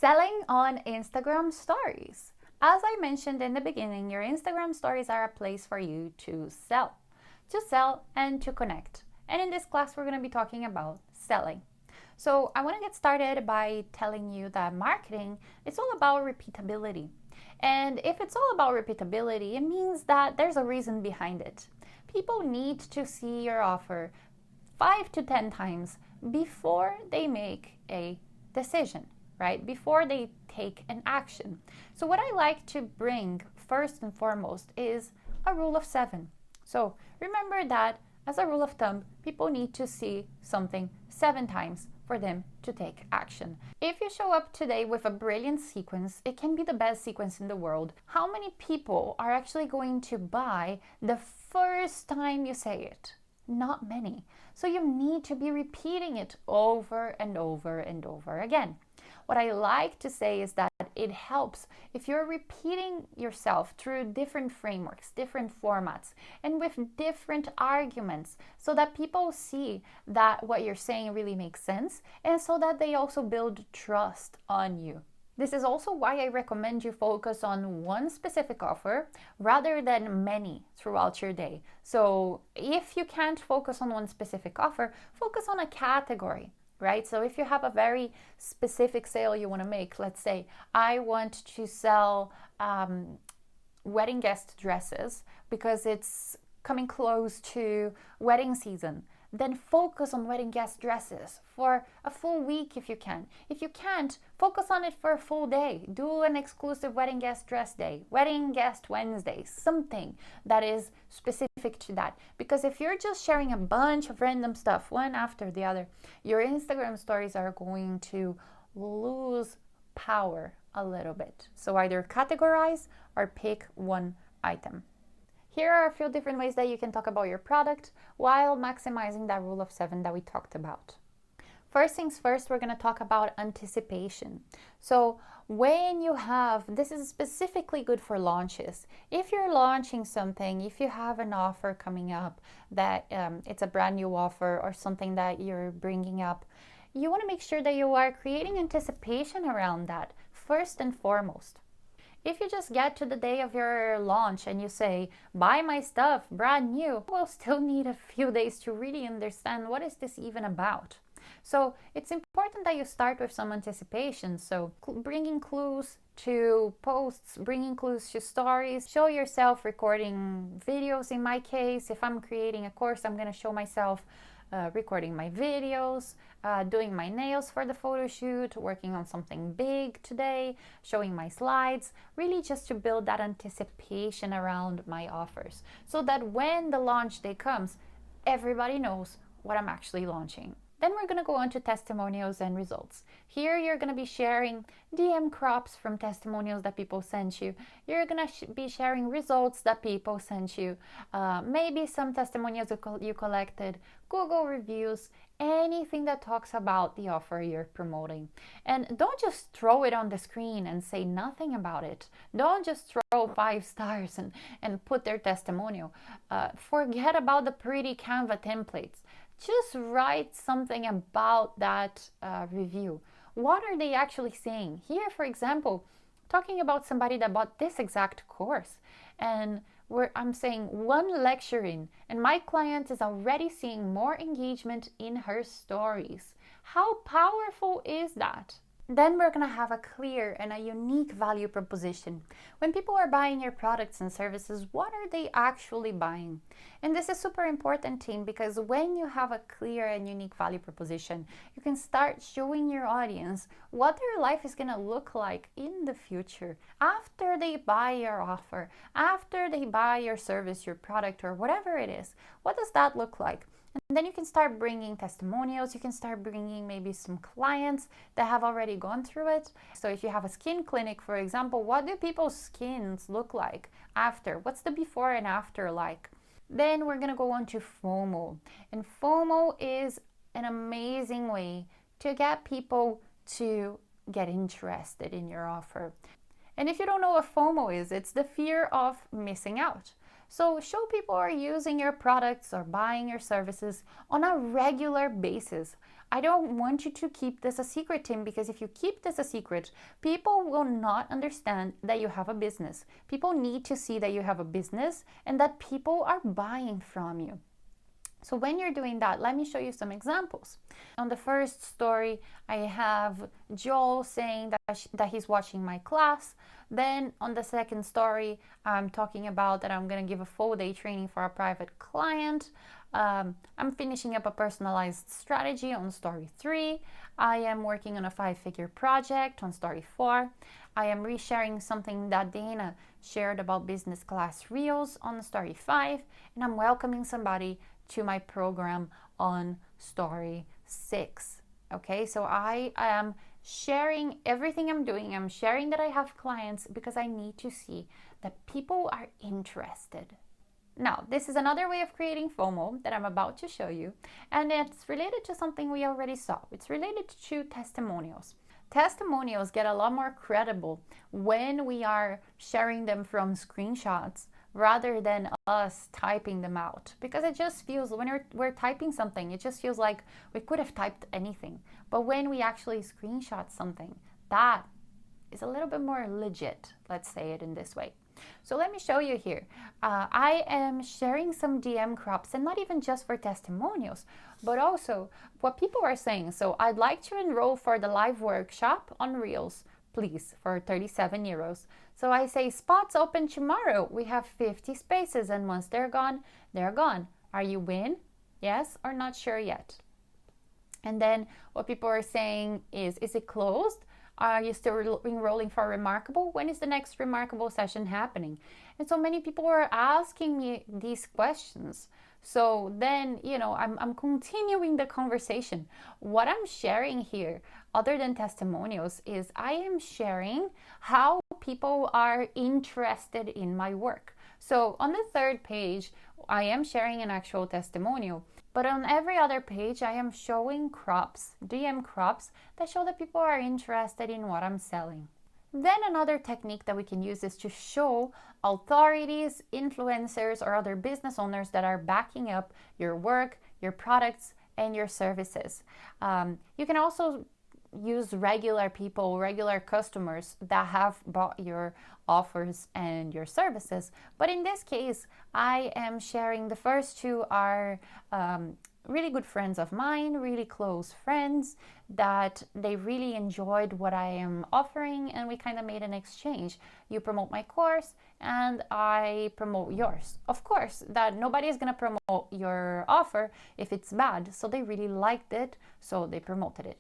Selling on Instagram stories. As I mentioned in the beginning, your Instagram stories are a place for you to sell and to connect. And in this class, we're going to be talking about selling. So I want to get started by telling you that marketing is all about repeatability. And if it's all about repeatability, it means that there's a reason behind it. People need to see your offer 5 to 10 times before they make a decision, right? Before they take an action. So what I like to bring first and foremost is a rule of 7. So remember that as a rule of thumb, people need to see something 7 times for them to take action. If you show up today with a brilliant sequence, it can be the best sequence in the world. How many people are actually going to buy the first time you say it? Not many. So you need to be repeating it over and over and over again. What I like to say is that it helps if you're repeating yourself through different frameworks, different formats, and with different arguments so that people see that what you're saying really makes sense and so that they also build trust on you. This is also why I recommend you focus on one specific offer rather than many throughout your day. So if you can't focus on one specific offer, focus on a category, right? So if you have a very specific sale you want to make, let's say, I want to sell wedding guest dresses because it's coming close to wedding season. Then focus on wedding guest dresses for a full week if you can. If you can't, focus on it for a full day. Do an exclusive wedding guest dress day, wedding guest Wednesday, something that is specific to that. Because if you're just sharing a bunch of random stuff, one after the other, your Instagram stories are going to lose power a little bit. So either categorize or pick one item. Here are a few different ways that you can talk about your product while maximizing that rule of 7 that we talked about. First things first, we're going to talk about anticipation. So when you have, this is specifically good for launches. If you're launching something, if you have an offer coming up that it's a brand new offer or something that you're bringing up, you want to make sure that you are creating anticipation around that first and foremost. If you just get to the day of your launch and you say, buy my stuff, brand new, we'll still need a few days to really understand what is this even about. So it's important that you start with some anticipation. So bringing clues to posts, bringing clues to stories, show yourself recording videos. In my case, if I'm creating a course, I'm going to show myself recording my videos, doing my nails for the photo shoot, working on something big today, showing my slides, really just to build that anticipation around my offers so that when the launch day comes, everybody knows what I'm actually launching. Then we're going to go on to testimonials and results. Here you're going to be sharing DM crops from testimonials that people sent you. You're going to be sharing results that people sent you. Maybe some testimonials you collected, Google reviews, anything that talks about the offer you're promoting. And don't just throw it on the screen and say nothing about it. Don't just throw 5 stars and put their testimonial. Forget about the pretty Canva templates. Just write something about that review. What are they actually saying? Here, for example, talking about somebody that bought this exact course, and where I'm saying one lecture in, and my client is already seeing more engagement in her stories. How powerful is that? Then we're going to have a clear and a unique value proposition. When people are buying your products and services, what are they actually buying? And this is super important, team, because when you have a clear and unique value proposition, you can start showing your audience what their life is going to look like in the future after they buy your offer, after they buy your service, your product, or whatever it is. What does that look like? And then you can start bringing testimonials. You can start bringing maybe some clients that have already gone through it. So if you have a skin clinic, for example, what do people's skins look like after? What's the before and after like? Then we're going to go on to FOMO. And FOMO is an amazing way to get people to get interested in your offer. And if you don't know what FOMO is, it's the fear of missing out. So show people are using your products or buying your services on a regular basis. I don't want you to keep this a secret, Tim, because if you keep this a secret, people will not understand that you have a business. People need to see that you have a business and that people are buying from you. So when you're doing that, let me show you some examples. On the first story, I have Joel saying that he's watching my class. Then on the second story, I'm talking about that I'm going to give a full day training for a private client. I'm finishing up a personalized strategy on story 3. I am working on a 5-figure project on story 4. I am resharing something that Dana shared about business class reels on story 5. And I'm welcoming somebody to my program on story 6. Okay, so I am sharing everything I'm doing. I'm sharing that I have clients because I need to see that people are interested. Now, this is another way of creating FOMO that I'm about to show you, and it's related to something we already saw. It's related to testimonials. Testimonials get a lot more credible when we are sharing them from screenshots rather than us typing them out, because it just feels, when we're typing something, it just feels like we could have typed anything. But when we actually screenshot something, that is a little bit more legit, let's say it in this way. So let me show you here. I am sharing some DM crops, and not even just for testimonials, but also what people are saying. So I'd like to enroll for the live workshop on Reels, please, for 37 euros. So I say, spots open tomorrow. We have 50 spaces, and once they're gone, they're gone. Are you in? Yes or not sure yet? And then what people are saying is it closed? Are you still enrolling for Remarkable? When is the next Remarkable session happening? And so many people are asking me these questions. So then, I'm continuing the conversation. What I'm sharing here, other than testimonials, is I am sharing how people are interested in my work. So on the third page, I am sharing an actual testimonial. But on every other page, I am showing crops, DM crops, that show that people are interested in what I'm selling. Then another technique that we can use is to show authorities, influencers, or other business owners that are backing up your work, your products, and your services. You can also use regular people, regular customers that have bought your offers and your services. But in this case, I am sharing the first two are really good friends of mine, really close friends, that they really enjoyed what I am offering, and we kind of made an exchange. You promote my course and I promote yours. Of course, that nobody is going to promote your offer if it's bad. So they really liked it, so they promoted it.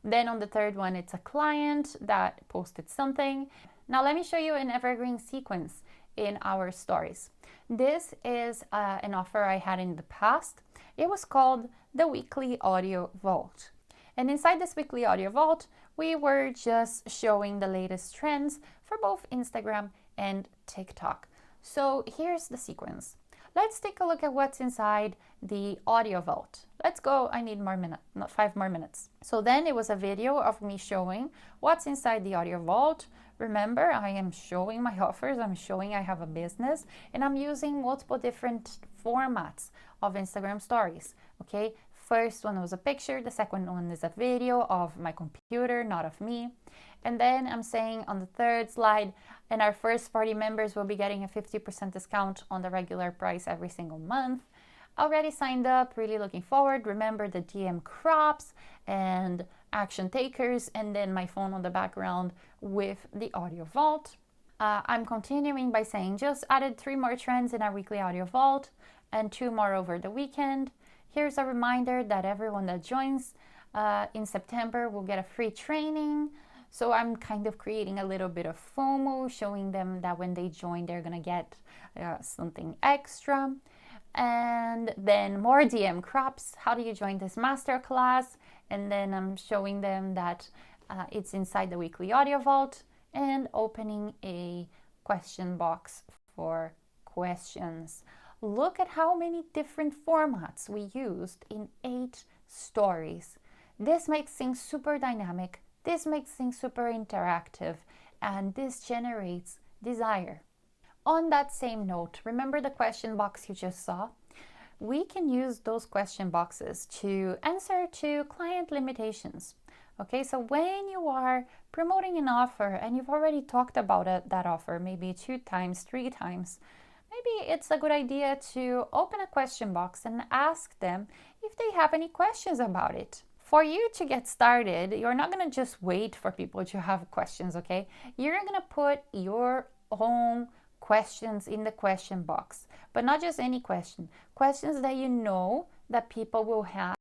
Then on the third one, it's a client that posted something. Now let me show you an evergreen sequence in our stories. This is an offer I had in the past. It was called the Weekly Audio Vault. And inside this Weekly Audio Vault, we were just showing the latest trends for both Instagram and TikTok. So here's the sequence. Let's take a look at what's inside the audio vault. Let's go. I need more minutes, not 5 more minutes. So then it was a video of me showing what's inside the audio vault. Remember, I am showing my offers, I'm showing I have a business, and I'm using multiple different formats of Instagram stories. Okay, first one was a picture, the second one is a video of my computer, not of me. And then I'm saying on the third slide, and our first 40 members will be getting a 50% discount on the regular price every single month. Already signed up, really looking forward. Remember the DM crops and action takers, and then my phone on the background with the audio vault. I'm continuing by saying just added 3 more trends in our weekly audio vault and 2 more over the weekend. Here's a reminder that everyone that joins in September will get a free training. So I'm kind of creating a little bit of FOMO, showing them that when they join, they're gonna get something extra. And then more DM crops. How do you join this masterclass? And then I'm showing them that it's inside the weekly audio vault, and opening a question box for questions. Look at how many different formats we used in 8 stories. This makes things super dynamic. This makes things super interactive, and this generates desire. On that same note, remember the question box you just saw? we can use those question boxes to answer to client limitations. Okay, so when you are promoting an offer and you've already talked about that offer maybe 2 times, 3 times, maybe it's a good idea to open a question box and ask them if they have any questions about it. For you to get started, you're not going to just wait for people to have questions, okay? You're going to put your own questions in the question box, but not just any question. Questions that you know that people will have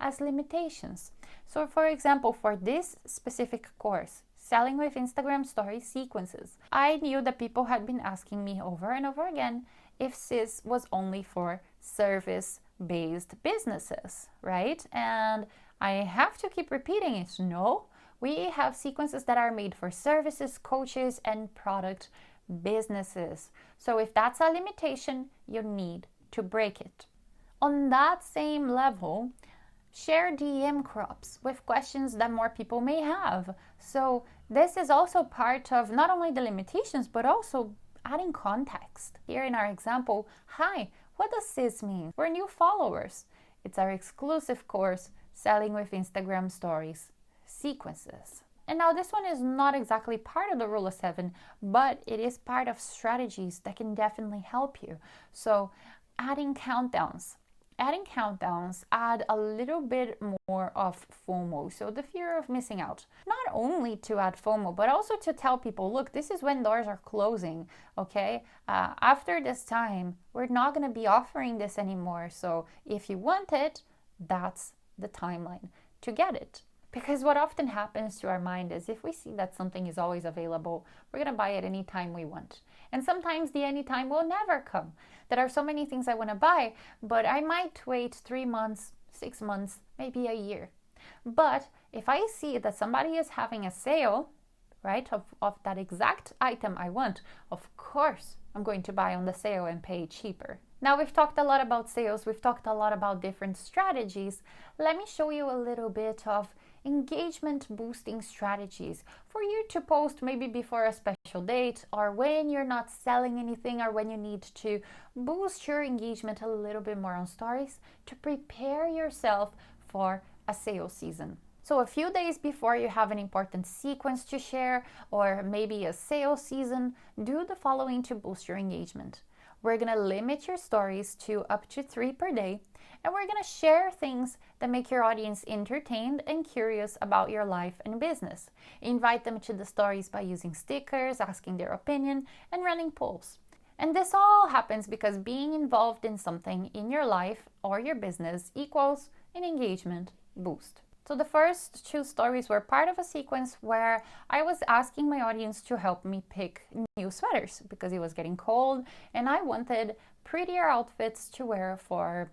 as limitations. So for example, for this specific course, Selling with Instagram Story Sequences, I knew that people had been asking me over and over again if SIS was only for service-based businesses, right? And I have to keep repeating it. No, we have sequences that are made for services, coaches, and product businesses. So if that's a limitation, you need to break it. On that same level, share DM crops with questions that more people may have. So this is also part of not only the limitations, but also adding context. Here in our example, hi, what does SIS mean? We're new followers. It's our exclusive course, Selling with Instagram Stories Sequences. And now this one is not exactly part of the Rule of 7, but it is part of strategies that can definitely help you. So adding countdowns. Adding countdowns add a little bit more of FOMO, so the fear of missing out. Not only to add FOMO, but also to tell people, look, this is when doors are closing, okay? After this time, we're not going to be offering this anymore. So if you want it, that's the timeline to get it. Because what often happens to our mind is if we see that something is always available, we're going to buy it anytime we want. And sometimes the anytime will never come. There are so many things I want to buy, but I might wait 3 months, 6 months, maybe a year. But if I see that somebody is having a sale, right, of that exact item I want, of course I'm going to buy on the sale and pay cheaper. Now we've talked a lot about sales, we've talked a lot about different strategies. Let me show you a little bit of engagement boosting strategies for you to post maybe before a special date or when you're not selling anything or when you need to boost your engagement a little bit more on stories to prepare yourself for a sales season. So a few days before you have an important sequence to share or maybe a sales season, do the following to boost your engagement. We're going to limit your stories to up to 3 per day, and we're going to share things that make your audience entertained and curious about your life and business. Invite them to the stories by using stickers, asking their opinion, and running polls. And this all happens because being involved in something in your life or your business equals an engagement boost. So the first 2 stories were part of a sequence where I was asking my audience to help me pick new sweaters because it was getting cold and I wanted prettier outfits to wear for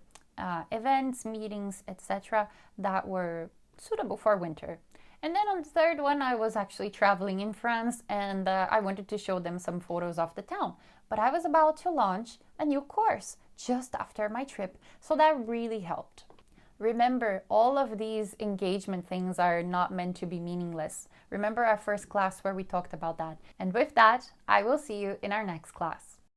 events, meetings, etc. that were suitable for winter. And then on the third one, I was actually traveling in France and I wanted to show them some photos of the town. But I was about to launch a new course just after my trip, so that really helped. Remember, all of these engagement things are not meant to be meaningless. Remember our first class where we talked about that. And with that, I will see you in our next class.